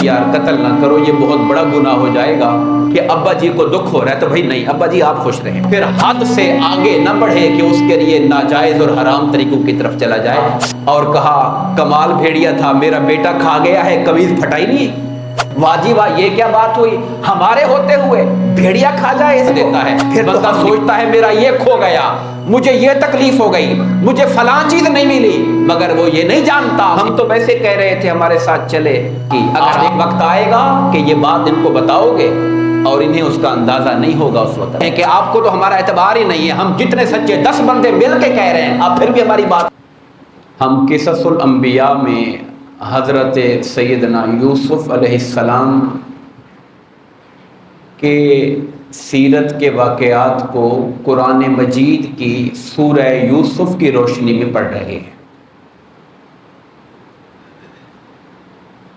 یار قتل نہ کرو، یہ بہت بڑا گناہ ہو جائے گا کہ ابا جی کو دکھ ہو رہا ہے، تو بھائی نہیں، ابا جی آپ خوش رہیں، پھر حد سے آگے نہ بڑھے کہ اس کے لیے ناجائز اور حرام طریقوں کی طرف چلا جائے۔ اور کہا کمال بھیڑیا تھا، میرا بیٹا کھا گیا ہے، قمیض پھٹائی نہیں۔ واجی واہ، یہ کیا بات ہوئی، ہمارے ہوتے ہوئے بھیڑیا کھا جائے اس دیتا ہے۔ پھر بندہ سوچتا ہے میرا یہ کھو گیا، مجھے یہ تکلیف ہو گئی، مجھے فلاں چیز نہیں ملی، مگر وہ یہ نہیں جانتا ہم تو ویسے کہہ رہے تھے ہمارے ساتھ چلے کہ اگر ایک وقت آئے گا کہ یہ بات ان کو بتاؤ گے اور انہیں اس کا اندازہ نہیں ہوگا اس وقت کہ آپ کو تو ہمارا اعتبار ہی نہیں ہے، ہم جتنے سچے 10 بندے مل کے کہہ رہے ہیں، آپ پھر بھی ہماری بات۔ ہم قصص الانبیاء میں حضرت سیدنا یوسف علیہ السلام کے سیرت کے واقعات کو قرآن مجید کی سورہ یوسف کی روشنی میں پڑھ رہے ہیں۔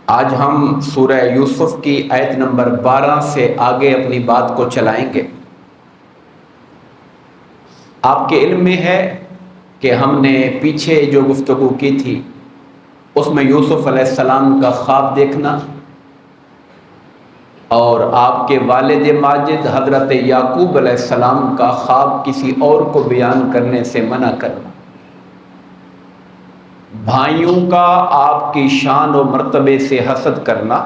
آج ہم سورہ یوسف کی آیت نمبر 12 سے آگے اپنی بات کو چلائیں گے۔ آپ کے علم میں ہے کہ ہم نے پیچھے جو گفتگو کی تھی اس میں یوسف علیہ السلام کا خواب دیکھنا اور آپ کے والد ماجد حضرت یعقوب علیہ السلام کا خواب کسی اور کو بیان کرنے سے منع کرنا، بھائیوں کا آپ کی شان و مرتبے سے حسد کرنا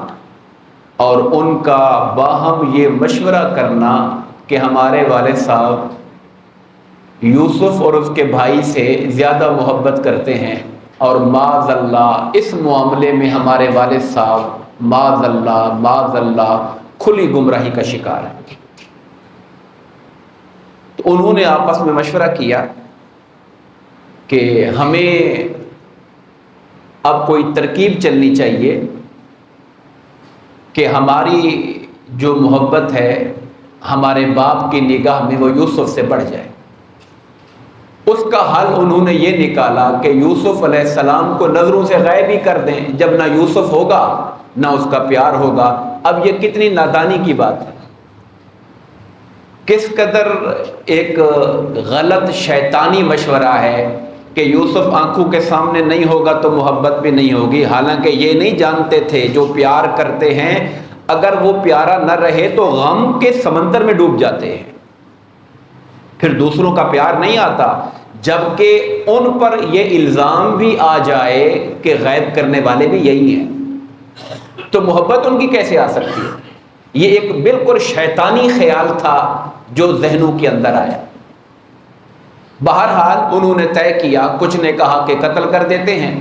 اور ان کا باہم یہ مشورہ کرنا کہ ہمارے والد صاحب یوسف اور اس کے بھائی سے زیادہ محبت کرتے ہیں، اور معاذ اللہ اس معاملے میں ہمارے والد صاحب معاذ اللہ کھلی گمراہی کا شکار ہے۔ تو انہوں نے آپس میں مشورہ کیا کہ ہمیں اب کوئی ترکیب چلنی چاہیے کہ ہماری جو محبت ہے ہمارے باپ کی نگاہ میں وہ یوسف سے بڑھ جائے۔ اس کا حل انہوں نے یہ نکالا کہ یوسف علیہ السلام کو نظروں سے غائب ہی کر دیں، جب نہ یوسف ہوگا نہ اس کا پیار ہوگا۔ اب یہ کتنی نادانی کی بات ہے، کس قدر ایک غلط شیطانی مشورہ ہے کہ یوسف آنکھوں کے سامنے نہیں ہوگا تو محبت بھی نہیں ہوگی، حالانکہ یہ نہیں جانتے تھے جو پیار کرتے ہیں اگر وہ پیارا نہ رہے تو غم کے سمندر میں ڈوب جاتے ہیں، پھر دوسروں کا پیار نہیں آتا، جبکہ ان پر یہ الزام بھی آ جائے کہ غیب کرنے والے بھی یہی ہیں، تو محبت ان کی کیسے آ سکتی ہے؟ یہ ایک بالکل شیطانی خیال تھا جو ذہنوں کے اندر آیا۔ بہرحال انہوں نے طے کیا، کچھ نے کہا کہ قتل کر دیتے ہیں،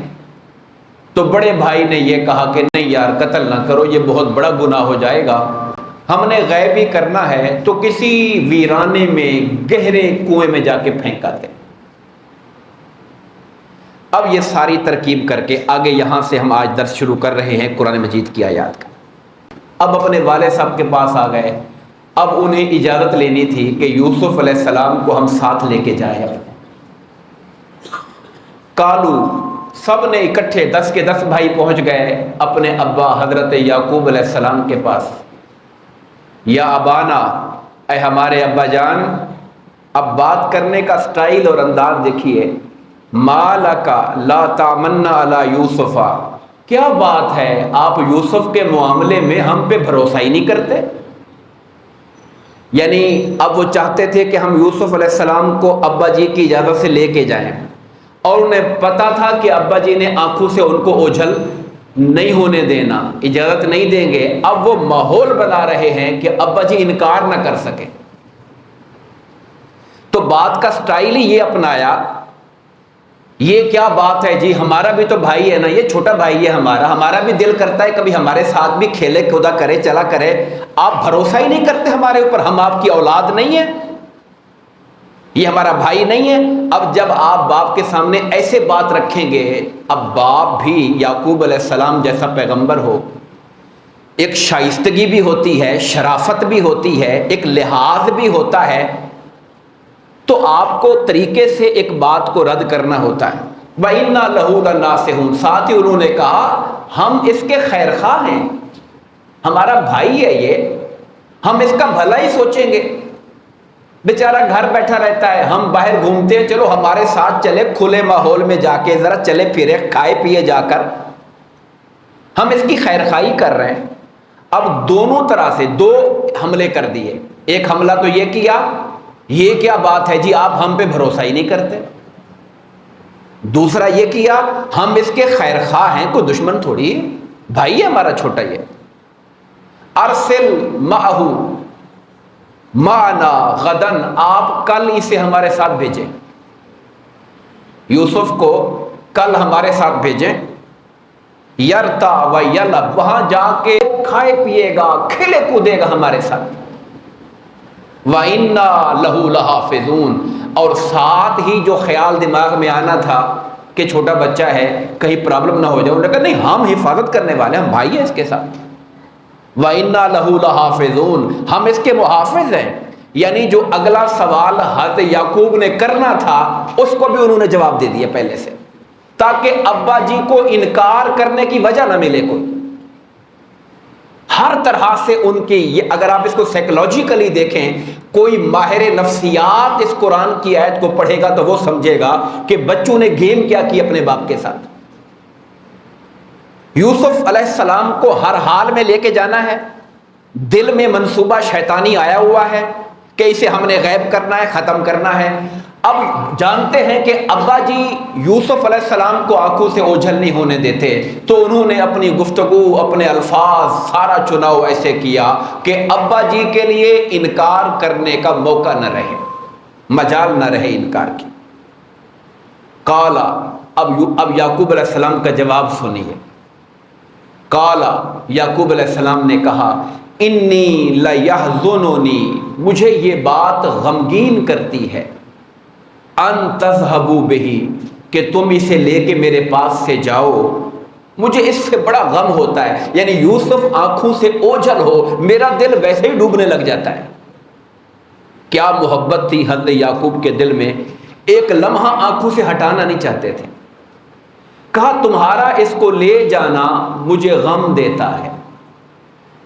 تو بڑے بھائی نے یہ کہا کہ نہیں یار قتل نہ کرو، یہ بہت بڑا گناہ ہو جائے گا، ہم نے غیب ہی کرنا ہے تو کسی ویرانے میں گہرے کنویں میں جا کے پھینکا دیں۔ اب یہ ساری ترکیب کر کے آگے یہاں سے ہم آج درس شروع کر رہے ہیں قرآن مجید کی آیات کا۔ اب اپنے والد صاحب کے پاس آ گئے، اب انہیں اجازت لینی تھی کہ یوسف علیہ السلام کو ہم ساتھ لے کے جائیں۔ کالو سب نے اکٹھے 10 کے 10 بھائی پہنچ گئے اپنے ابا حضرت یعقوب علیہ السلام کے پاس۔ یا ابانا، اے ہمارے ابا جان۔ اب بات کرنے کا سٹائل اور انداز دیکھیے، مالکا لا تامنا علی یوسفا، کیا بات ہے آپ یوسف کے معاملے میں ہم پہ بھروسہ ہی نہیں کرتے؟ یعنی اب وہ چاہتے تھے کہ ہم یوسف علیہ السلام کو ابا جی کی اجازت سے لے کے جائیں، اور انہیں پتا تھا کہ ابا جی نے آنکھوں سے ان کو اوجھل نہیں ہونے دینا، اجازت نہیں دیں گے۔ اب وہ ماحول بنا رہے ہیں کہ ابا جی انکار نہ کر سکے، تو بات کا سٹائل ہی یہ اپنایا، یہ کیا بات ہے جی، ہمارا بھی تو بھائی ہے نا، یہ چھوٹا بھائی ہے ہمارا بھی دل کرتا ہے کبھی ہمارے ساتھ بھی کھیلے کھودا کرے چلا کرے، آپ بھروسہ ہی نہیں کرتے ہمارے اوپر، ہم آپ کی اولاد نہیں ہیں، یہ ہمارا بھائی نہیں ہے۔ اب جب آپ باپ کے سامنے ایسے بات رکھیں گے، اب باپ بھی یعقوب علیہ السلام جیسا پیغمبر ہو، ایک شائستگی بھی ہوتی ہے، شرافت بھی ہوتی ہے، ایک لحاظ بھی ہوتا ہے، تو آپ کو طریقے سے ایک بات کو رد کرنا ہوتا ہے۔ وَإِنَّا لَهُ لَنَاصِحُونَ، ساتھ ہی انہوں نے کہا ہم اس کے خیر خواہ ہیں، ہمارا بھائی ہے یہ، ہم اس کا بھلا ہی سوچیں گے، بیچارہ گھر بیٹھا رہتا ہے، ہم باہر گھومتے ہیں، چلو ہمارے ساتھ چلے، کھلے ماحول میں جا کے ذرا چلے پھرے، کھائے پیے جا کر، ہم اس کی خیر خواہی کر رہے ہیں۔ اب دونوں طرح سے دو حملے کر دیے، ایک حملہ تو یہ کیا، یہ کیا بات ہے جی آپ ہم پہ بھروسہ ہی نہیں کرتے، دوسرا یہ کیا ہم اس کے خیر خواہ ہیں، کوئی دشمن تھوڑی ہے، بھائی ہے ہمارا چھوٹا یہ۔ ارسل معہ معنا غدن، آپ کل اسے ہمارے ساتھ بھیجیں، یوسف کو کل ہمارے ساتھ بھیجیں، یرتا و یلب، وہاں جا کے کھائے پیے گا کھیلے کودے گا ہمارے ساتھ، وَإِنَّا لَهُ لَحَافِظُونَ، اور ساتھ ہی جو خیال دماغ میں آنا تھا کہ چھوٹا بچہ ہے کہیں پرابلم نہ ہو جائے، انہوں نے کہا نہیں ہم حفاظت کرنے والے، ہم بھائی ہیں اس کے ساتھ، وَإِنَّا لَهُ لَحَافِظُونَ، ہم اس کے محافظ ہیں۔ یعنی جو اگلا سوال حضرت یعقوب نے کرنا تھا اس کو بھی انہوں نے جواب دے دیا پہلے سے، تاکہ ابا جی کو انکار کرنے کی وجہ نہ ملے کوئی۔ ہر طرح سے ان کی یہ، اگر آپ اس کو سائیکولوجیکلی دیکھیں، کوئی ماہر نفسیات اس قرآن کی آیت کو پڑھے گا تو وہ سمجھے گا کہ بچوں نے گیم کیا کی اپنے باپ کے ساتھ۔ یوسف علیہ السلام کو ہر حال میں لے کے جانا ہے، دل میں منصوبہ شیطانی آیا ہوا ہے کہ اسے ہم نے غائب کرنا ہے، ختم کرنا ہے۔ اب جانتے ہیں کہ ابا جی یوسف علیہ السلام کو آنکھوں سے اوجھل نہیں ہونے دیتے، تو انہوں نے اپنی گفتگو، اپنے الفاظ، سارا چناؤ ایسے کیا کہ ابا جی کے لیے انکار کرنے کا موقع نہ رہے، مجال نہ رہے انکار کی۔ قالا، اب یعقوب علیہ السلام کا جواب سنیے۔ قالا، یعقوب علیہ السلام نے کہا، انی لیحزننی، مجھے یہ بات غمگین کرتی ہے، ان تذہبوا بہ، کہ تم اسے لے کے میرے پاس سے جاؤ، مجھے اس سے بڑا غم ہوتا ہے۔ یعنی یوسف آنکھوں سے اوجھل ہو، میرا دل ویسے ہی ڈوبنے لگ جاتا ہے۔ کیا محبت تھی حضرت یعقوب کے دل میں، ایک لمحہ آنکھوں سے ہٹانا نہیں چاہتے تھے۔ کہا تمہارا اس کو لے جانا مجھے غم دیتا ہے۔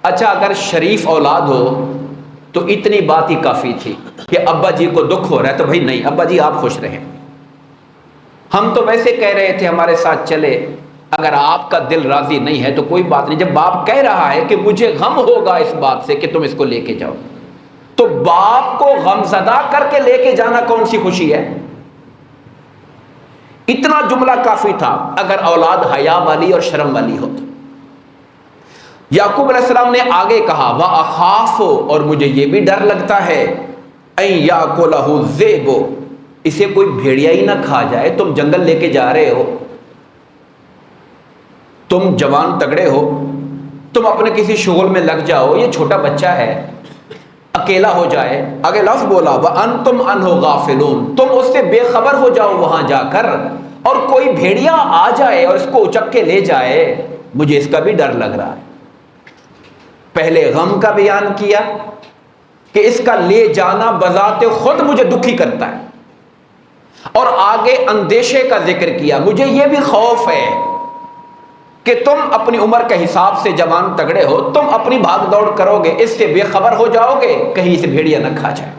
اچھا اگر شریف اولاد ہو تو اتنی بات ہی کافی تھی کہ ابا جی کو دکھ ہو رہا ہے تو بھائی نہیں ابا جی آپ خوش رہیں، ہم تو ویسے کہہ رہے تھے ہمارے ساتھ چلے، اگر آپ کا دل راضی نہیں ہے تو کوئی بات نہیں۔ جب باپ کہہ رہا ہے کہ مجھے غم ہوگا اس بات سے کہ تم اس کو لے کے جاؤ، تو باپ کو غم زدہ کر کے لے کے جانا کون سی خوشی ہے؟ اتنا جملہ کافی تھا اگر اولاد حیا والی اور شرم والی ہو تو۔ یعقوب علیہ السلام نے آگے کہا وَأَخَافُ، اور مجھے یہ بھی ڈر لگتا ہے، أَن يَأْكُلَهُ الذِّئْبُ، اسے کوئی بھیڑیا ہی نہ کھا جائے۔ تم جنگل لے کے جا رہے ہو، تم جوان تگڑے ہو، تم اپنے کسی شغل میں لگ جاؤ، یہ چھوٹا بچہ ہے اکیلا ہو جائے۔ آگے لفظ بولا وَأَنْتُمْ عَنْهُ غَافِلُونَ، تم اس سے بے خبر ہو جاؤ وہاں جا کر، اور کوئی بھیڑیا آ جائے اور اس کو اچک کے لے جائے، مجھے اس کا بھی ڈر لگ رہا ہے۔ پہلے غم کا بیان کیا کہ اس کا لے جانا بذات خود مجھے دکھی کرتا ہے، اور آگے اندیشے کا ذکر کیا، مجھے یہ بھی خوف ہے کہ تم اپنی عمر کے حساب سے جوان تگڑے ہو، تم اپنی بھاگ دوڑ کرو گے، اس سے بے خبر ہو جاؤ گے، کہیں اسے بھیڑیا نہ کھا جائے۔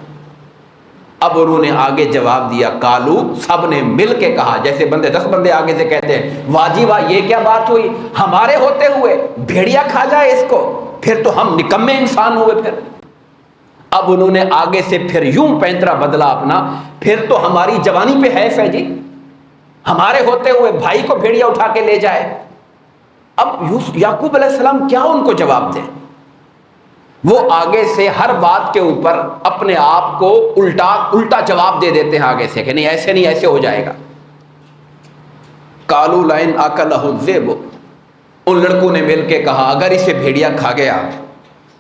اب انہوں نے آگے جواب دیا، کالو، سب نے مل کے کہا، جیسے بندے 10 بندے آگے سے کہتے ہیں واہ جی واہ یہ کیا بات ہوئی، ہمارے ہوتے ہوئے بھیڑیا کھا جائے اس کو، پھر تو ہم نکمے انسان ہوئے۔ پھر اب انہوں نے آگے سے پھر یوں پینترا بدلا اپنا، پھر تو ہماری جوانی پہ حیف ہے جی، ہمارے ہوتے ہوئے بھائی کو بھیڑیا اٹھا کے لے جائے۔ اب یعقوب علیہ السلام کیا ان کو جواب دیں؟ وہ آگے سے ہر بات کے اوپر اپنے آپ کو الٹا جواب دے دیتے ہیں آگے سے کہ نہیں ایسے نہیں، ایسے ہو جائے گا۔ قالوا لئن اکلہ الذئب، ان لڑکوں نے مل کے کہا اگر اسے بھیڑیا کھا گیا،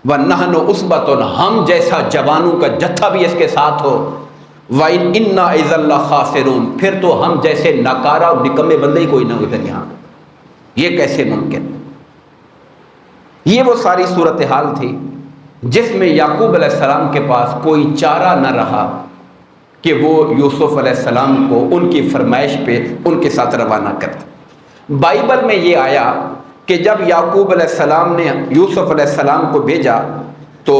ونحن عصبۃ، ہم جیسا جوانوں کا جتھا بھی اس کے ساتھ ہو، وَإِنَّا إِذًا لَخَاسِرُونَ، پھر تو ہم جیسے ناکارہ اور نکمے بندے ہی کوئی نہ ادھر یہاں، یہ کیسے ممکن؟ یہ وہ ساری صورتحال تھی جس میں یعقوب علیہ السلام کے پاس کوئی چارہ نہ رہا کہ وہ یوسف علیہ السلام کو ان کی فرمائش پہ ان کے ساتھ روانہ کرتے۔ بائبل میں یہ آیا کہ جب یعقوب علیہ السلام نے یوسف علیہ السلام کو بھیجا تو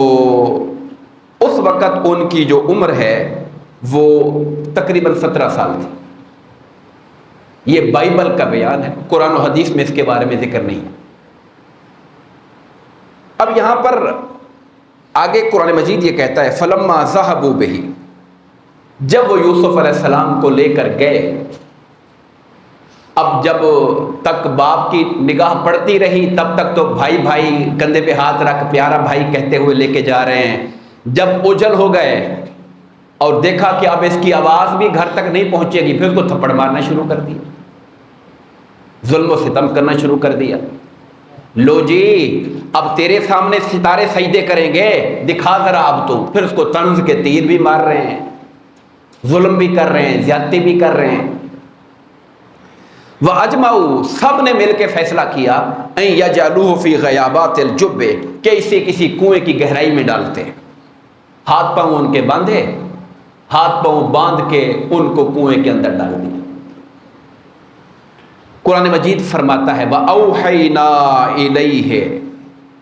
اس وقت ان کی جو عمر ہے وہ تقریباً 17 سال تھی۔ یہ بائبل کا بیان ہے، قرآن و حدیث میں اس کے بارے میں ذکر نہیں ہے۔ اب یہاں پر آگے قرآن مجید یہ کہتا ہے فلما ذهبوا به، جب وہ یوسف علیہ السلام کو لے کر گئے، اب جب تک باپ کی نگاہ پڑتی رہی تب تک تو بھائی بھائی کندھے پہ ہاتھ رکھ پیارا بھائی کہتے ہوئے لے کے جا رہے ہیں، جب اوجل ہو گئے اور دیکھا کہ اب اس کی آواز بھی گھر تک نہیں پہنچے گی، پھر اس کو تھپڑ مارنا شروع کر دیا، ظلم و ستم کرنا شروع کر دیا، لو جی اب تیرے سامنے ستارے سجدے کریں گے، دکھا ذرا اب تو، پھر اس کو طنز کے تیر بھی مار رہے ہیں، ظلم بھی کر رہے ہیں، زیادتی بھی کر رہے ہیں۔ وَأَجْمَعُوا، سب نے مل کے فیصلہ کیا اَن يَجْعَلُوهُ فِي غَيَابَاتِ الْجُبِّ، کہ اسے کسی کنویں کی گہرائی میں ڈالتے ہیں، ہاتھ پاؤں ان کے باندھے، ہاتھ پاؤں باندھ کے ان کو کنویں کے اندر ڈال دیا۔ قرآن مجید فرماتا ہے وَأَوْحَيْنَا إِلَيْهِ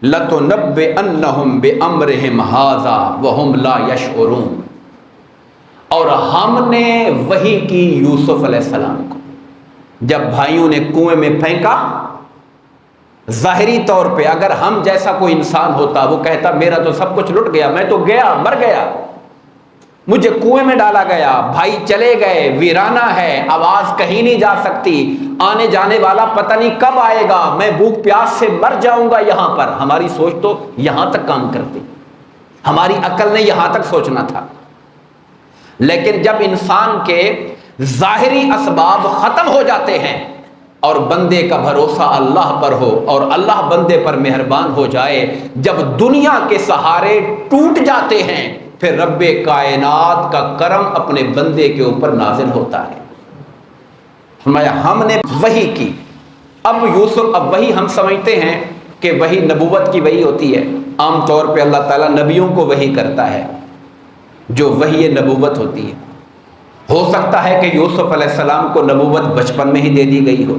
لَتُنَبِّئَنَّهُمْ بِأَمْرِهِمْ هَٰذَا وَهُمْ لَا يَشْعُرُونَ، اور ہم نے وحی کی یوسف علیہ السلام کو، جب بھائیوں نے کنویں میں پھینکا، ظاہری طور پہ اگر ہم جیسا کوئی انسان ہوتا وہ کہتا میرا تو سب کچھ لٹ گیا، میں تو گیا، مر گیا، مجھے کنویں میں ڈالا گیا، بھائی چلے گئے، ویرانہ ہے، آواز کہیں نہیں جا سکتی، آنے جانے والا پتہ نہیں کب آئے گا، میں بھوک پیاس سے مر جاؤں گا یہاں پر۔ ہماری سوچ تو یہاں تک کام کرتی، ہماری عقل نے یہاں تک سوچنا تھا۔ لیکن جب انسان کے ظاہری اسباب ختم ہو جاتے ہیں اور بندے کا بھروسہ اللہ پر ہو اور اللہ بندے پر مہربان ہو جائے، جب دنیا کے سہارے ٹوٹ جاتے ہیں، پھر رب کائنات کا کرم اپنے بندے کے اوپر نازل ہوتا ہے۔ فرمایا ہم نے وحی کی۔ اب یوسف، اب وحی ہم سمجھتے ہیں کہ وحی نبوت کی وحی ہوتی ہے، عام طور پہ اللہ تعالیٰ نبیوں کو وحی کرتا ہے جو وحی نبوت ہوتی ہے۔ ہو سکتا ہے کہ یوسف علیہ السلام کو نبوت بچپن میں ہی دے دی گئی ہو،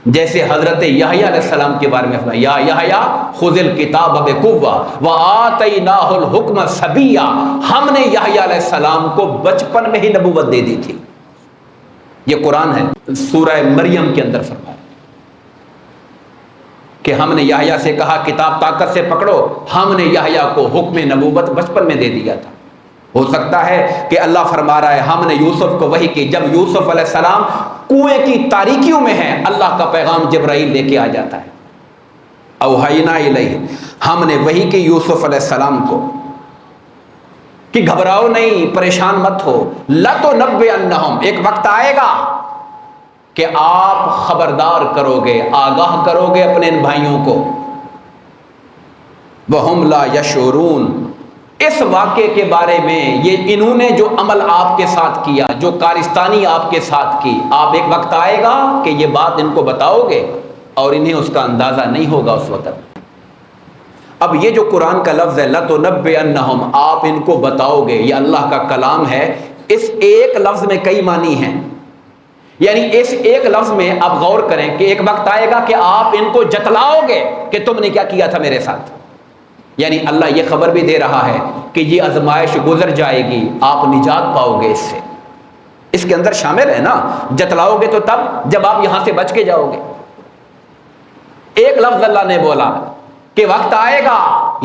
جیسے حضرت یحییٰ علیہ السلام کے بارے میں فرمایا یا یحییٰ خذ الکتاب بقوہ وآتیناہ الحکم صبیا، ہم نے یحییٰ علیہ السلام کو بچپن میں ہی نبوت دے دی تھی۔ یہ قرآن ہے، سورہ مریم کے اندر فرمایا کہ ہم نے یحییٰ سے کہا کتاب طاقت سے پکڑو، ہم نے یحییٰ کو حکم نبوت بچپن میں دے دیا تھا۔ ہو سکتا ہے کہ اللہ فرما رہا ہے ہم نے یوسف کو وحی کی، جب یوسف علیہ السلام کنویں کی تاریکیوں میں ہیں، اللہ کا پیغام جبرائیل لے کے آ جاتا ہے۔ اوحینا الیہ، ہم نے وحی کی یوسف علیہ السلام کو کہ گھبراؤ نہیں، پریشان مت ہو، لَتُنَبِّئَنَّهُمْ، ایک وقت آئے گا کہ آپ خبردار کرو گے، آگاہ کرو گے اپنے ان بھائیوں کو، وَهُمْ لَا يَشْعُرُونَ، اس واقعے کے بارے میں، یہ انہوں نے جو عمل آپ کے ساتھ کیا، جو کارستانی آپ کے ساتھ کی، آپ ایک وقت آئے گا کہ یہ بات ان کو بتاؤ گے اور انہیں اس کا اندازہ نہیں ہوگا اس وقت۔ اب یہ جو قرآن کا لفظ ہے لَتُنَبِّئَنَّهُمْ، آپ ان کو بتاؤ گے، یہ اللہ کا کلام ہے، اس ایک لفظ میں کئی معنی ہیں، یعنی اس ایک لفظ میں آپ غور کریں کہ ایک وقت آئے گا کہ آپ ان کو جتلاؤ گے کہ تم نے کیا کیا تھا میرے ساتھ، یعنی اللہ یہ خبر بھی دے رہا ہے کہ یہ آزمائش گزر جائے گی، آپ نجات پاؤ گے اس سے، اس کے اندر شامل ہے نا، جتلاؤ گے تو تب جب آپ یہاں سے بچ کے جاؤ گے۔ ایک لفظ اللہ نے بولا کہ وقت آئے گا،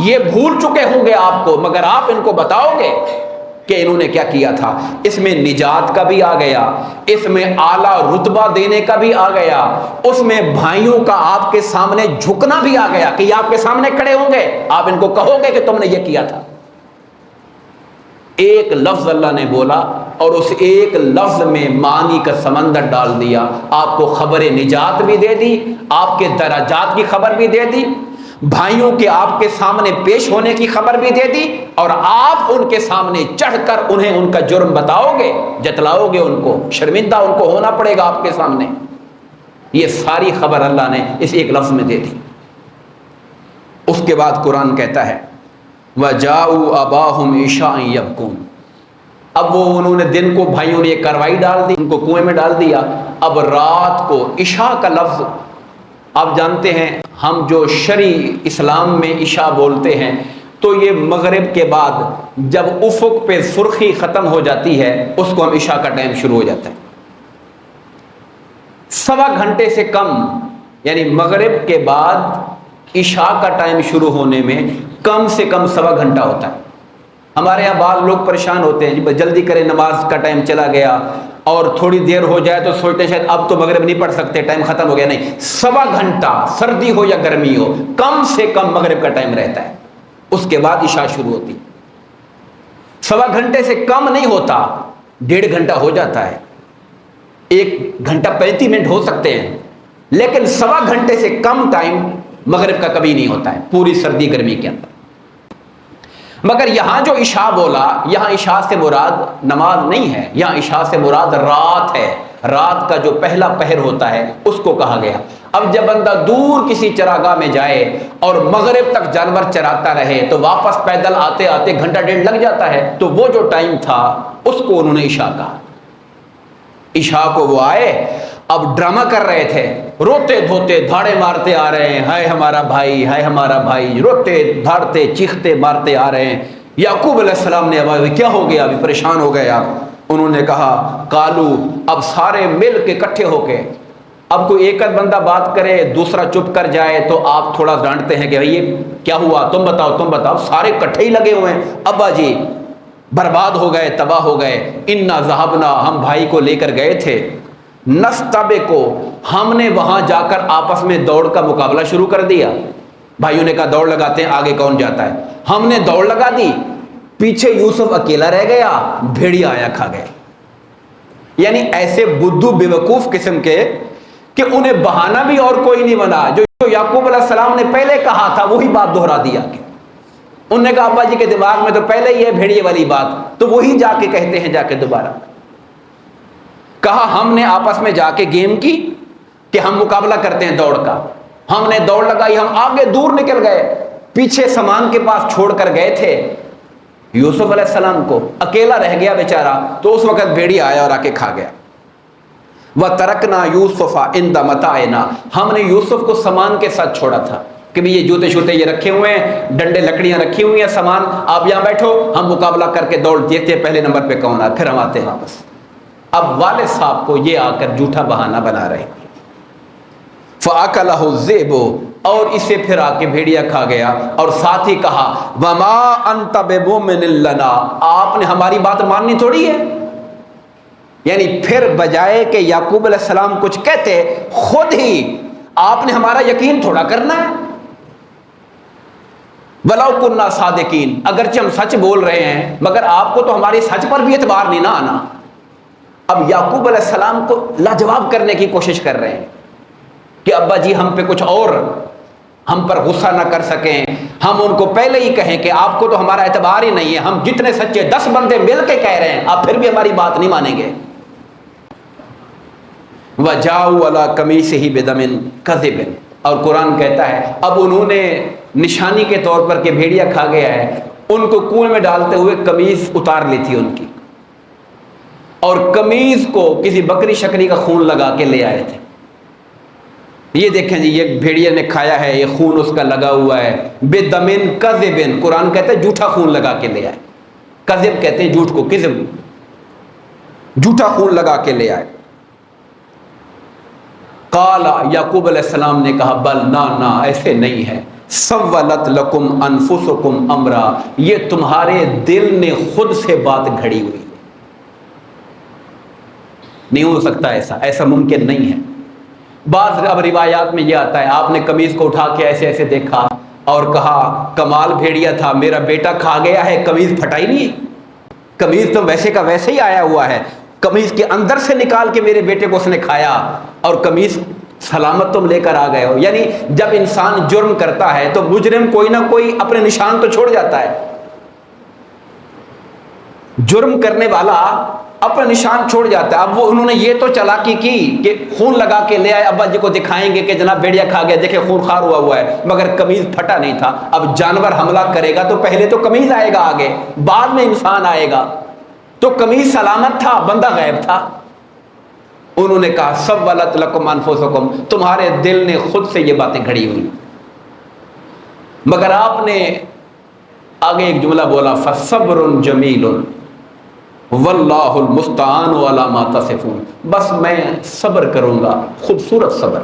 یہ بھول چکے ہوں گے آپ کو، مگر آپ ان کو بتاؤ گے کہ انہوں نے کیا کیا تھا۔ اس میں نجات کا بھی آ گیا، اس میں اعلیٰ رتبہ دینے کا بھی آ گیا، اس میں بھائیوں کا آپ کے سامنے جھکنا بھی آ گیا کہ یہ آپ کے سامنے کھڑے ہوں گے، آپ ان کو کہو گے کہ تم نے یہ کیا تھا۔ ایک لفظ اللہ نے بولا اور اس ایک لفظ میں معنی کا سمندر ڈال دیا، آپ کو خبر نجات بھی دے دی، آپ کے درجات کی خبر بھی دے دی، بھائیوں کے آپ کے سامنے پیش ہونے کی خبر بھی دے دی، اور آپ ان کے سامنے چڑھ کر انہیں ان کا جرم بتاؤ گے، جتلاؤ گے ان کو، شرمندہ ان کو ہونا پڑے گا آپ کے سامنے۔ یہ ساری خبر اللہ نے اس ایک لفظ میں دے دی۔ اس کے بعد قرآن کہتا ہے وَجَاءُوا أَبَاهُمْ عِشَاءً يَبْكُونَ، اب وہ انہوں نے دن کو بھائیوں نے یہ کارروائی ڈال دی، ان کو کنویں میں ڈال دیا، اب رات کو، عشاء کا لفظ آپ جانتے ہیں ہم جو شرعی اسلام میں عشاء بولتے ہیں تو یہ مغرب کے بعد جب افق پہ سرخی ختم ہو جاتی ہے اس کو ہم عشاء کا ٹائم شروع ہو جاتا ہے، 1.25 گھنٹے سے کم، یعنی مغرب کے بعد عشاء کا ٹائم شروع ہونے میں کم سے کم 1.25 گھنٹہ ہوتا ہے. ہمارے یہاں بعض لوگ پریشان ہوتے ہیں جی جلدی کریں نماز کا ٹائم چلا گیا، اور تھوڑی دیر ہو جائے تو سوچتے ہیں شاید اب تو مغرب نہیں پڑھ سکتے، ٹائم ختم ہو گیا. نہیں، 1.25 گھنٹہ سردی ہو یا گرمی ہو کم سے کم مغرب کا ٹائم رہتا ہے، اس کے بعد عشاء شروع ہوتی. 1.25 گھنٹے سے کم نہیں ہوتا، 1.5 گھنٹہ ہو جاتا ہے، 1 گھنٹہ 35 منٹ ہو سکتے ہیں، لیکن 1.25 گھنٹے سے کم ٹائم مغرب کا کبھی نہیں ہوتا ہے پوری سردی گرمی کے اندر. مگر یہاں جو عشاء بولا، یہاں عشاء سے مراد نماز نہیں ہے، یہاں عشاء سے مراد رات ہے. رات کا جو پہلا پہر ہوتا ہے اس کو کہا گیا. اب جب بندہ دور کسی چراگاہ میں جائے اور مغرب تک جانور چراتا رہے تو واپس پیدل آتے آتے 1.5 گھنٹہ لگ جاتا ہے، تو وہ جو ٹائم تھا اس کو انہوں نے عشاء کہا. عشاء کو وہ آئے، اب ڈرامہ کر رہے تھے، روتے دھوتے دھاڑے مارتے آ رہے ہیں، ہائے ہمارا بھائی، ہائے ہمارا بھائی، روتے دھاڑتے چیختے مارتے آ رہے ہیں. یعقوب علیہ السلام نے آواز دی، کیا ہو گیا؟ ابھی پریشان ہو گئے آپ. انہوں نے کہا کالو، اب سارے مل کے اکٹھے ہو کے، اب کوئی ایک بندہ بات کرے دوسرا چپ کر جائے تو آپ تھوڑا ڈانٹتے ہیں کہ بھائی یہ کیا ہوا، تم بتاؤ تم بتاؤ. سارے اکٹھے ہی لگے ہوئے ہیں. ابا جی برباد ہو گئے، تباہ ہو گئے. انا ذہبنا، ہم بھائی کو لے کر گئے تھے، نستبقو، ہم نے وہاں جا کر آپس میں دوڑ کا مقابلہ شروع کر دیا. بھائیوں نے کہا دوڑ لگاتے ہیں، آگے کون جاتا ہے. ہم نے دوڑ لگا دی، پیچھے یوسف اکیلا رہ گیا، بھیڑیا آیا کھا گئے. یعنی ایسے بدھو بیوقوف قسم کے کہ انہیں بہانہ بھی اور کوئی نہیں بنا. جو یعقوب علیہ السلام نے پہلے کہا تھا وہی بات دہرا دیا. انہوں نے کہا ابا جی کے دماغ میں تو پہلے ہی ہے بھیڑیے والی بات، تو وہی جا کے کہتے ہیں جا کے دوبارہ. کہا ہم نے آپس میں جا کے گیم کی کہ ہم مقابلہ کرتے ہیں دوڑ کا. ہم نے دوڑ لگائی، ہم آگے دور نکل گئے، پیچھے سامان کے پاس چھوڑ کر گئے تھے یوسف علیہ السلام کو، اکیلا رہ گیا بیچارہ. تو اس وقت بھیڑیا آیا اور آ کے کھا گیا. وَتَرَكْنَا يُوسُفَ عِنْدَ مَتَاعِنَا، ہم نے یوسف کو سامان کے ساتھ چھوڑا تھا کہ بھی یہ جوتے شوتے یہ رکھے ہوئے ہیں، ڈنڈے لکڑیاں رکھی ہوئی ہیں، سامان آپ یہاں بیٹھو، ہم مقابلہ کر کے دوڑ دیتے پہلے نمبر پہ کون آ، پھر ہم آتے ہیں واپس. اب والد صاحب کو یہ آ کر جھوٹا بہانہ بنا رہے. فَأَكَلَهُ الذِّئْبُ، اور اسے پھر آ کے بھیڑیا کھا گیا. اور ساتھ ہی کہا وَمَا أَنْتَ بِمُؤْمِنٍ لَنَا، آپ نے ہماری بات ماننی تھوڑی ہے. یعنی پھر بجائے کہ یعقوب علیہ السلام کچھ کہتے، خود ہی آپ نے ہمارا یقین تھوڑا کرنا ہے. وَلَوْ كُنَّا صَادِقِينَ، اگرچہ ہم سچ بول رہے ہیں مگر آپ کو تو ہماری سچ پر بھی اعتبار نہیں نہ آنا. اب یعقوب علیہ السلام کو لاجواب کرنے کی کوشش کر رہے ہیں کہ ابا جی ہم پہ کچھ اور، ہم پر غصہ نہ کر سکیں. ہم ان کو پہلے ہی کہیں کہ آپ کو تو ہمارا اعتبار ہی نہیں ہے، ہم جتنے سچے 10 بندے مل کے کہہ رہے ہیں، آپ پھر بھی ہماری بات نہیں مانیں گے. وَجَاءُوا عَلَىٰ قَمِيصِهِ بِدَمٍ كَذِبٍ، اور قرآن کہتا ہے اب انہوں نے نشانی کے طور پر کہ بھیڑیا کھا گیا ہے، ان کو کنویں میں ڈالتے ہوئے قمیض اتار لی تھی ان کی، اور قمیض کو کسی بکری شکری کا خون لگا کے لے آئے تھے. یہ دیکھیں جی یہ بھیڑیا نے کھایا ہے، یہ خون اس کا لگا ہوا ہے. بِدَمٍ كَذِبٍ، قرآن کہتا ہے جھوٹا خون لگا کے لے آئے. کذب کہتے ہیں جھوٹ کو، کذب، جھوٹا خون لگا کے لے آئے. قال، یعقوب علیہ السلام نے کہا بل، نہ ایسے نہیں ہے. سولت لکم انفسکم امرا، یہ تمہارے دل نے خود سے بات گھڑی ہوئی. نہیں ہو سکتا ایسا ممکن نہیں ہے. بعض اب روایات میں یہ آتا ہے آپ نے قمیض کو اٹھا کے ایسے ایسے دیکھا اور کہا کمال بھیڑیا تھا، میرا بیٹا کھا گیا ہے، قمیض پھٹا ہی نہیں. قمیض تو ویسے کا ویسے ہی آیا ہوا ہے، قمیض کے اندر سے نکال کے میرے بیٹے کو اس نے کھایا اور قمیض سلامت تم لے کر آ گئے ہو. یعنی جب انسان جرم کرتا ہے تو مجرم کوئی نہ کوئی اپنے نشان تو چھوڑ جاتا ہے. جرم کرنے والا اپنا نشان چھوڑ جاتا ہے. اب وہ انہوں نے یہ تو چالاکی کی کہ خون لگا کے لے آئے، ابا جی کو دکھائیں گے کہ جناب بھیڑیا کھا گیا، دیکھیں خون خار ہوا ہے، مگر قمیض پھٹا نہیں تھا. اب جانور حملہ کرے گا تو پہلے تو قمیض آئے گا آگے، بعد میں انسان آئے گا. تو قمیض سلامت تھا، بندہ غائب تھا. انہوں نے کہا سولت لکم انفسکم، تمہارے دل نے خود سے یہ باتیں گھڑی ہوئی. مگر آپ نے آگے ایک جملہ بولا فصبر جمیل واللہ المستعان علی ما تصفون، بس میں صبر کروں گا، خوبصورت صبر،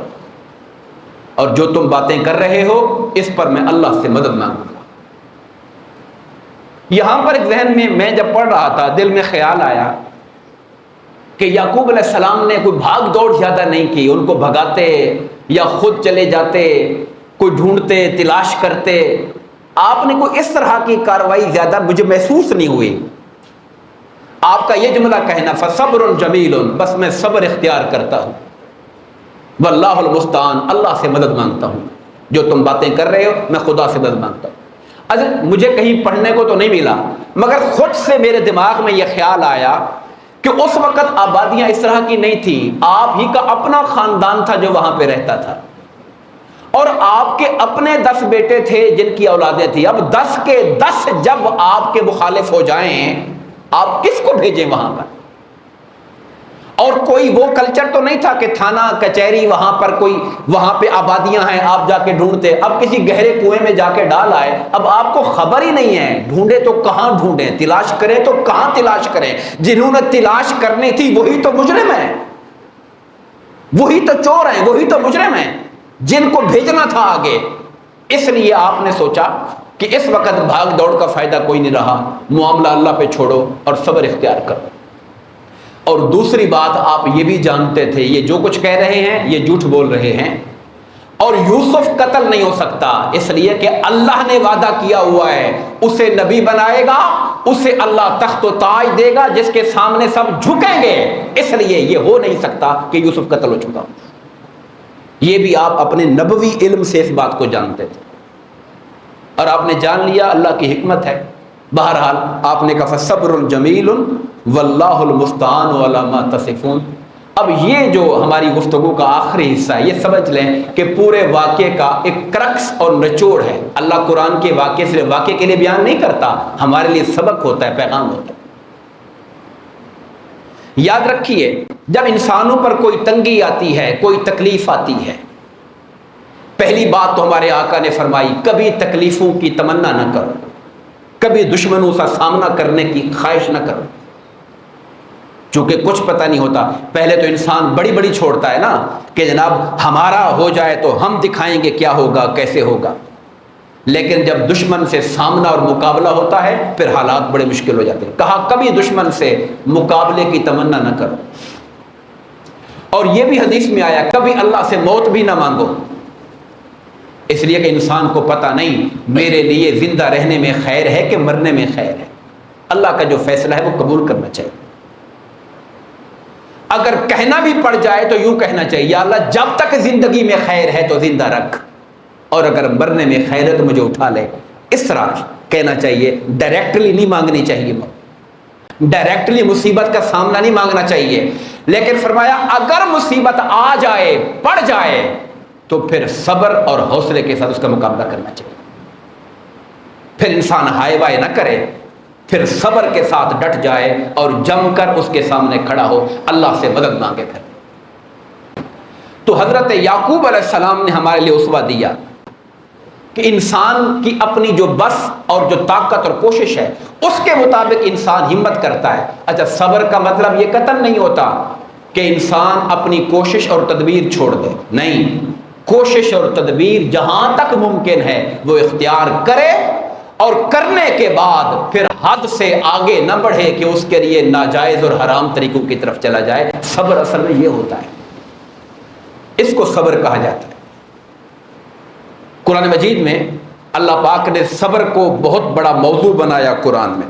اور جو تم باتیں کر رہے ہو اس پر میں اللہ سے مدد مانگوں گا۔ یہاں پر ایک ذہن میں جب پڑھ رہا تھا دل میں خیال آیا کہ یعقوب علیہ السلام نے کوئی بھاگ دوڑ زیادہ نہیں کی، ان کو بھگاتے یا خود چلے جاتے، کوئی ڈھونڈتے تلاش کرتے، آپ نے کوئی اس طرح کی کاروائی زیادہ مجھے محسوس نہیں ہوئی۔ آپ کا یہ جملہ کہنا فصبر جمیل، بس میں صبر اختیار کرتا ہوں، واللہ المستعان، اللہ سے مدد مانگتا ہوں، جو تم باتیں کر رہے ہو میں خدا سے مدد مانگتا ہوں۔ مجھے کہیں پڑھنے کو تو نہیں ملا، مگر خود سے میرے دماغ میں یہ خیال آیا کہ اس وقت آبادیاں اس طرح کی نہیں تھی، آپ ہی کا اپنا خاندان تھا جو وہاں پہ رہتا تھا، اور آپ کے اپنے 10 بیٹے تھے جن کی اولادیں تھیں۔ اب 10 کے 10 جب آپ کے مخالف ہو جائیں، آپ کس کو بھیجیں وہاں پر؟ اور کوئی وہ کلچر تو نہیں تھا کہ تھانہ کچہری وہاں پر کوئی، وہاں پہ آبادیاں ہیں آپ جا کے ڈھونڈتے، اب کسی گہرے کنویں میں جا کے ڈال آئے، اب آپ کو خبر ہی نہیں ہے، ڈھونڈے تو کہاں ڈھونڈیں، تلاش کریں تو کہاں تلاش کریں؟ جنہوں نے تلاش کرنی تھی وہی تو مجرم ہیں، وہی تو چور ہیں، وہی تو مجرم ہیں جن کو بھیجنا تھا آگے۔ اس لیے آپ نے سوچا کہ اس وقت بھاگ دوڑ کا فائدہ کوئی نہیں رہا، معاملہ اللہ پہ چھوڑو اور صبر اختیار کرو۔ اور دوسری بات آپ یہ بھی جانتے تھے یہ جو کچھ کہہ رہے ہیں یہ جھوٹ بول رہے ہیں، اور یوسف قتل نہیں ہو سکتا، اس لیے کہ اللہ نے وعدہ کیا ہوا ہے اسے نبی بنائے گا، اسے اللہ تخت و تاج دے گا جس کے سامنے سب جھکیں گے، اس لیے یہ ہو نہیں سکتا کہ یوسف قتل ہو چکا۔ یہ بھی آپ اپنے نبوی علم سے اس بات کو جانتے تھے، اور آپ نے جان لیا اللہ کی حکمت ہے۔ بہرحال آپ نے کہا فصبر جمیل واللہ المستعان علی ما تصفون۔ اب یہ جو ہماری گفتگو کا آخری حصہ ہے یہ سمجھ لیں کہ پورے واقعے کا ایک کرکس اور نچوڑ ہے۔ اللہ قرآن کے واقعے صرف واقعے کے لیے بیان نہیں کرتا، ہمارے لیے سبق ہوتا ہے، پیغام ہوتا ہے۔ یاد رکھیے جب انسانوں پر کوئی تنگی آتی ہے، کوئی تکلیف آتی ہے، پہلی بات تو ہمارے آقا نے فرمائی کبھی تکلیفوں کی تمنا نہ کرو، کبھی دشمنوں کا سامنا کرنے کی خواہش نہ کرو، چونکہ کچھ پتہ نہیں ہوتا۔ پہلے تو انسان بڑی بڑی چھوڑتا ہے نا کہ جناب ہمارا ہو جائے تو ہم دکھائیں گے کیا ہوگا کیسے ہوگا، لیکن جب دشمن سے سامنا اور مقابلہ ہوتا ہے پھر حالات بڑے مشکل ہو جاتے ہیں۔ کہا کبھی دشمن سے مقابلے کی تمنا نہ کرو، اور یہ بھی حدیث میں آیا کبھی اللہ سے موت بھی نہ مانگو، اس لیے کہ انسان کو پتہ نہیں میرے لیے زندہ رہنے میں خیر ہے کہ مرنے میں خیر ہے۔ اللہ کا جو فیصلہ ہے وہ قبول کرنا چاہیے۔ اگر کہنا بھی پڑ جائے تو یوں کہنا چاہیے یا اللہ جب تک زندگی میں خیر ہے تو زندہ رکھ، اور اگر مرنے میں خیر ہے تو مجھے اٹھا لے، اس طرح کہنا چاہیے۔ ڈائریکٹلی نہیں مانگنی چاہیے، ڈائریکٹلی مصیبت کا سامنا نہیں مانگنا چاہیے، لیکن فرمایا اگر مصیبت آ جائے پڑ جائے تو پھر صبر اور حوصلے کے ساتھ اس کا مقابلہ کرنا چاہیے۔ پھر انسان ہائے بائے نہ کرے، پھر صبر کے ساتھ ڈٹ جائے اور جم کر اس کے سامنے کھڑا ہو، اللہ سے مدد مانگے۔ پھر تو حضرت یعقوب علیہ السلام نے ہمارے لیے اسوہ دیا کہ انسان کی اپنی جو بس اور جو طاقت اور کوشش ہے اس کے مطابق انسان ہمت کرتا ہے۔ اچھا صبر کا مطلب یہ قطعاً نہیں ہوتا کہ انسان اپنی کوشش اور تدبیر چھوڑ دے، نہیں، کوشش اور تدبیر جہاں تک ممکن ہے وہ اختیار کرے، اور کرنے کے بعد پھر حد سے آگے نہ بڑھے کہ اس کے لیے ناجائز اور حرام طریقوں کی طرف چلا جائے۔ صبر اصل میں یہ ہوتا ہے، اس کو صبر کہا جاتا ہے۔ قرآن مجید میں اللہ پاک نے صبر کو بہت بڑا موضوع بنایا قرآن میں،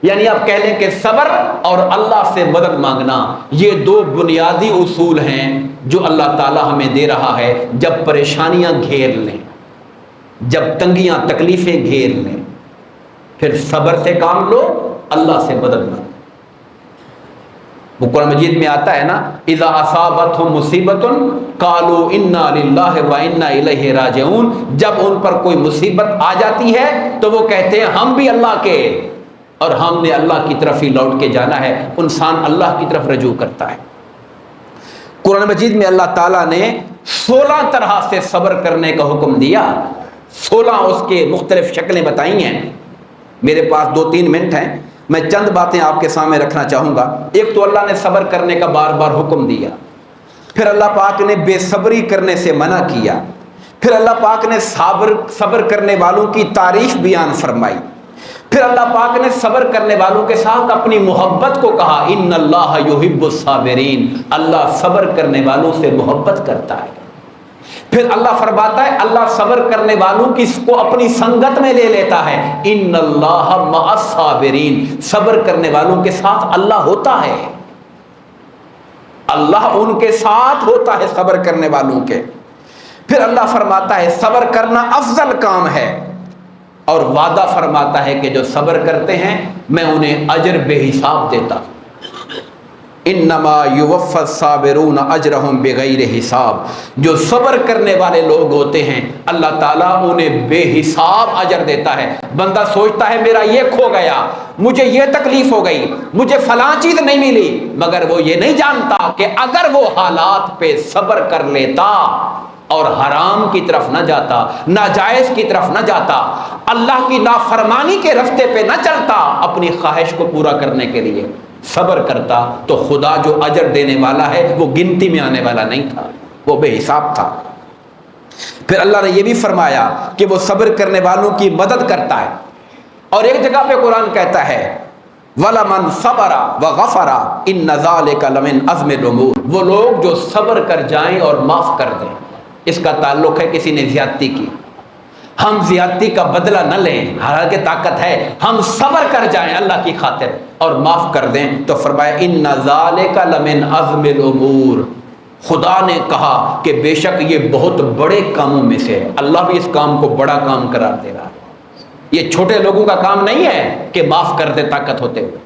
یعنی آپ کہہ لیں کہ صبر اور اللہ سے مدد مانگنا یہ دو بنیادی اصول ہیں جو اللہ تعالی ہمیں دے رہا ہے جب پریشانیاں گھیر لیں، جب تنگیاں تکلیفیں گھیر لیں، پھر صبر سے کام لو، اللہ سے مدد مانگو۔ وہ قرآن مجید میں آتا ہے نا اذا اصابتهم مصیبت قالوا انا للہ وانا الیہ راجعون، جب ان پر کوئی مصیبت آ جاتی ہے تو وہ کہتے ہیں ہم بھی اللہ کے، اور ہم نے اللہ کی طرف ہی لوٹ کے جانا ہے۔ انسان اللہ کی طرف رجوع کرتا ہے۔ قرآن مجید میں اللہ تعالیٰ نے 16 طرح سے صبر کرنے کا حکم دیا، 16 اس کے مختلف شکلیں بتائی ہیں۔ میرے پاس 2-3 منٹ ہیں، میں چند باتیں آپ کے سامنے رکھنا چاہوں گا۔ ایک تو اللہ نے صبر کرنے کا بار بار حکم دیا، پھر اللہ پاک نے بے صبری کرنے سے منع کیا، پھر اللہ پاک نے صبر کرنے والوں کی تعریف بیان فرمائی. پھر اللہ پاک نے صبر کرنے والوں کے ساتھ اپنی محبت کو کہا, ان اللہ یحب الصابرین, اللہ صبر کرنے والوں سے محبت کرتا ہے. پھر اللہ فرماتا ہے اللہ صبر کرنے والوں کی کو اپنی سنگت میں لے لیتا ہے, ان اللہ مع الصابرین, صبر کرنے والوں کے ساتھ اللہ ہوتا ہے, اللہ ان کے ساتھ ہوتا ہے صبر کرنے والوں کے. پھر اللہ فرماتا ہے صبر کرنا افضل کام ہے, اور وعدہ فرماتا ہے کہ جو صبر کرتے ہیں میں انہیں اجر بے حساب دیتا ہوں. انما یوفی الصابرون اجرہم بغیر حساب, جو صبر کرنے والے لوگ ہوتے ہیں اللہ تعالیٰ انہیں بے حساب اجر دیتا ہے. بندہ سوچتا ہے میرا یہ کھو گیا, مجھے یہ تکلیف ہو گئی, مجھے فلاں چیز نہیں ملی, مگر وہ یہ نہیں جانتا کہ اگر وہ حالات پہ صبر کر لیتا اور حرام کی طرف نہ جاتا, ناجائز کی طرف نہ جاتا, اللہ کی نافرمانی کے راستے پہ نہ چلتا, اپنی خواہش کو پورا کرنے کے لیے صبر کرتا, تو خدا جو اجر دینے والا ہے وہ گنتی میں آنے والا نہیں تھا, وہ بے حساب تھا. پھر اللہ نے یہ بھی فرمایا کہ وہ صبر کرنے والوں کی مدد کرتا ہے. اور ایک جگہ پہ قرآن کہتا ہے وَلَمَنْ صَبَرَ وَغَفَرَ إِنَّ ذَلِكَ لَمِنْ عَزْمِ الْأُمُورِ, وہ لوگ جو صبر کر جائیں اور معاف کر دیں. اس کا تعلق ہے کسی نے زیادتی کی, ہم زیادتی کا بدلہ نہ لیں, حالانکہ طاقت ہے, ہم صبر کر جائیں اللہ کی خاطر اور معاف کر دیں. تو فرمایا ان ذالک لمن عزم الامور, خدا نے کہا کہ بے شک یہ بہت بڑے کاموں میں سے ہے. اللہ بھی اس کام کو بڑا کام قرار دے رہا ہے. یہ چھوٹے لوگوں کا کام نہیں ہے کہ معاف کر دے طاقت ہوتے ہوئے,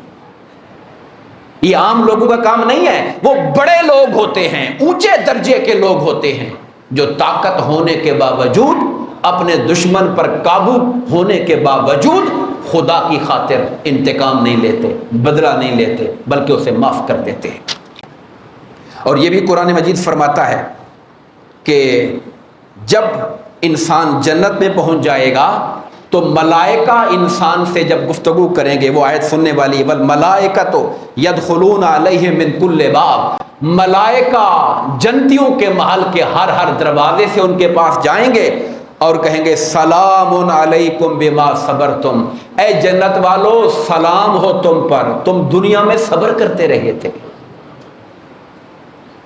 یہ عام لوگوں کا کام نہیں ہے. وہ بڑے لوگ ہوتے ہیں, اونچے درجے کے لوگ ہوتے ہیں جو طاقت ہونے کے باوجود, اپنے دشمن پر قابو ہونے کے باوجود خدا کی خاطر انتقام نہیں لیتے, بدلہ نہیں لیتے, بلکہ اسے معاف کر دیتے ہیں. اور یہ بھی قرآن مجید فرماتا ہے کہ جب انسان جنت میں پہنچ جائے گا تو ملائکہ انسان سے جب گفتگو کریں گے, وہ آیت سننے والی, والملائکۃ یدخلون علیہم من کل باب, ملائکہ جنتیوں کے محل کے ہر دروازے سے ان کے پاس جائیں گے اور کہیں گے سلام علیکم بما صبرتم, اے جنت والو سلام ہو تم پر, تم دنیا میں صبر کرتے رہے تھے.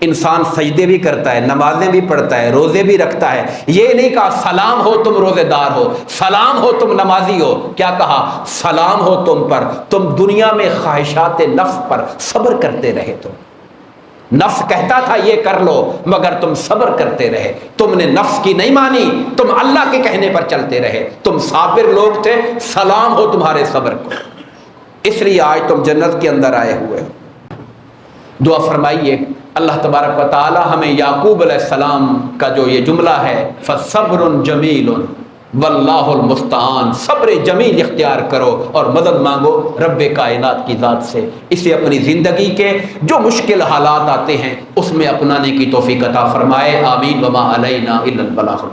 انسان سجدے بھی کرتا ہے, نمازیں بھی پڑھتا ہے, روزے بھی رکھتا ہے, یہ نہیں کہا سلام ہو تم روزے دار ہو, سلام ہو تم نمازی ہو, کیا کہا سلام ہو تم پر, تم دنیا میں خواہشات نفس پر صبر کرتے رہے. تم نفس کہتا تھا یہ کر لو, مگر تم صبر کرتے رہے, تم نے نفس کی نہیں مانی, تم اللہ کے کہنے پر چلتے رہے, تم صابر لوگ تھے, سلام ہو تمہارے صبر کو. اس لیے آج تم جنت کے اندر آئے ہوئے ہو. دعا فرمائیے اللہ تبارک و تعالی ہمیں یعقوب علیہ السلام کا جو یہ جملہ ہے فصبر جمیل واللہ المستعان, صبر جمیل اختیار کرو اور مدد مانگو رب کائنات کی ذات سے. اسے اپنی زندگی کے جو مشکل حالات آتے ہیں اس میں اپنانے کی توفیق عطا فرمائے. آمین. وما علینا الا البلاغ.